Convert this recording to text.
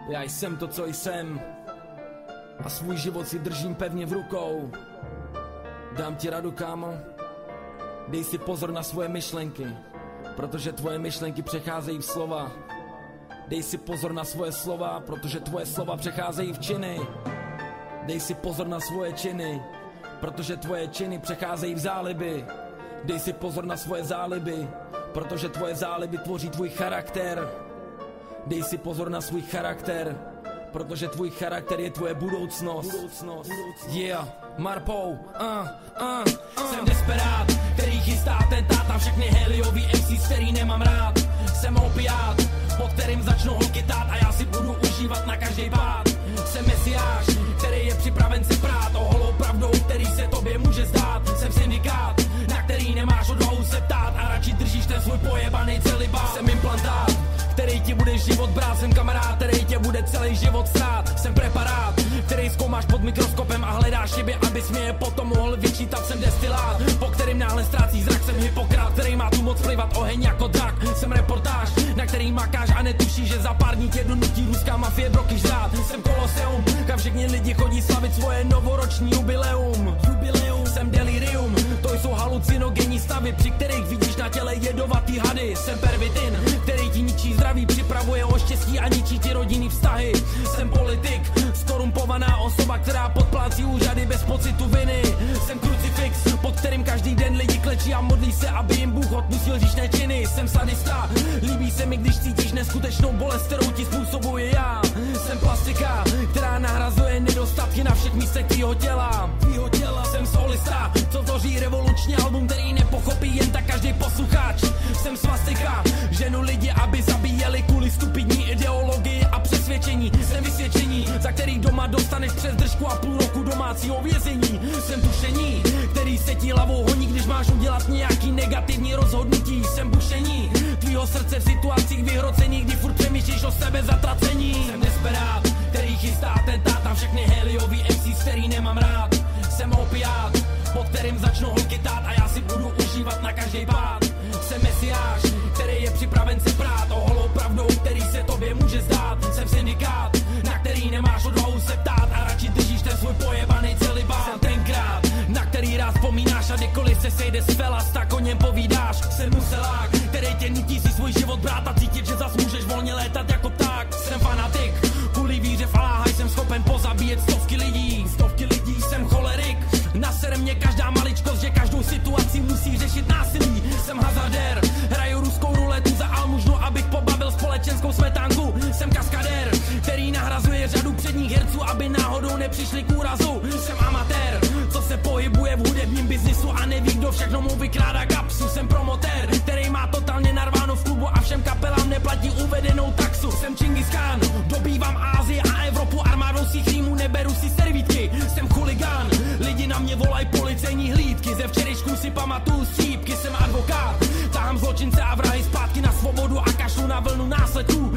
Já jsem to, co jsem, a svůj život si držím pevně v rukou. Dám ti radu, kámo, dej si pozor na svoje myšlenky, protože tvoje myšlenky přecházejí v slova. Dej si pozor na svoje slova, protože tvoje slova přecházejí v činy. Dej si pozor na svoje činy, protože tvoje činy přecházejí v záliby. Dej si pozor na svoje záliby, protože tvoje záliby tvoří tvůj charakter. Dej si pozor na svůj charakter, protože tvůj charakter je tvoje budoucnost. Yeah, Marpou, Jsem desperát, který chystá atentát na všechny heliový MCs, který nemám rád. Jsem opiát, pod kterým začnou holky tát a já si budu užívat na každý pád. Jsem mesiáš, který je připraven se prát o holou pravdou, který se tobě může zdát. Jsem syndikát, na který nemáš odvahu se ptát a radši držíš ten svůj pojebaný celibát. Jsem implantát, který ti bude život brát. Jsem kamarád, který tě bude celý život strát. Jsem preparát, který zkoumáš pod mikroskopem a hledáš chyby, abys mě je potom mohl vyčítat. Jsem destilát, po kterým náhle ztrácí zrak. Jsem hypokrát, který má tu moc plivat oheň jako drak. Jsem reportáž, na který makáš a netuší, že za pár dní tě donutí ruská mafie broky žrát. Jsem koloseum, kam všichni lidi chodí slavit svoje novoroční jubileum. Jsem delirium, to jsou halucinogenní stavy, při kterých vidíš na těle jedovatý hady. Jsem pervitin, který ti ničí zdraví, připravuje o štěstí a ničí ti rodinný vztahy. Jsem politik, skorumpovaná osoba, která podplácí úřady bez pocitu viny. Jsem krucifix, pod kterým každý den lidi klečí a modlí se, aby jim Bůh odpustil hříšné činy. Jsem sadista, líbí se mi, když cítíš neskutečnou bolest, kterou ti způsobuji já. Jsem plastika, která nahrazuje nedostatky na všech místech tvýho těla. Jsem solista, co tvoří revoluční album, který nepochopí jen tak každý posluchač. Jsem svastika, ženu lidi, aby zabíjeli kvůli stupidní ideologii a přesvědčení. Jsem vysvědčení, za který doma dostaneš přes držku a půl roku domácího vězení. Jsem tušení, který se ti hlavou honí, když máš udělat nějaký negativní rozhodnutí. Jsem bušení tvýho srdce v situacích vyhrocených, kdy furt přemýšlíš o sebe zatracení. Jsem desperát, který chystá atentát na všechny heliový MCs, který nemám rád. Jsem opiát, pod kterým začnou holky tát a já si budu užívat na každý pád. Jsem mesiáš, který je připraven se prát o holou pravdou, který se tobě může zdát. Jsem syndikát, na který nemáš odvahu se ptát a radši držíš ten svůj pojebaný celibát. Jsem tenkrát, na který rád vzpomínáš a kdykoliv se sejde z felas, tak o něm povídáš. Jsem muselák, který tě nutí si svůj život brát a cítit, že zas můžeš volně létat jako pták. Jsem fanatik, kvůli víře v Aláha jsem schopen pozabíjet stovky lidí. Jsem cholerik, nasere mě každá maličkost, že každou situaci musí řešit násilí. Jsem hazardér, hraju ruskou ruletu za almužnu, abych pobavil společenskou smetánku. Jsem kaskadér, který nahrazuje řadu předních herců, aby náhodou nepřišli k úrazu. Jsem amatér, co se pohybuje v hudebním biznisu a neví, kdo všechno mu vykrádá kapsu. Jsem promotér, který má totálně narváno v klubu a všem kapelám neplatí uvedenou taxu. Jsem Čingis Khan, dobývám Asii a Evropu armádou svých rýmů, neberu si servítky. Jsem chuligán, lidi na mě volají policejní hlídky, ze včerejšku si pamatuju střípky. Jsem advokát, tahám zločince a vrahy zpátky na svobodu a kašlu na vlnu následků.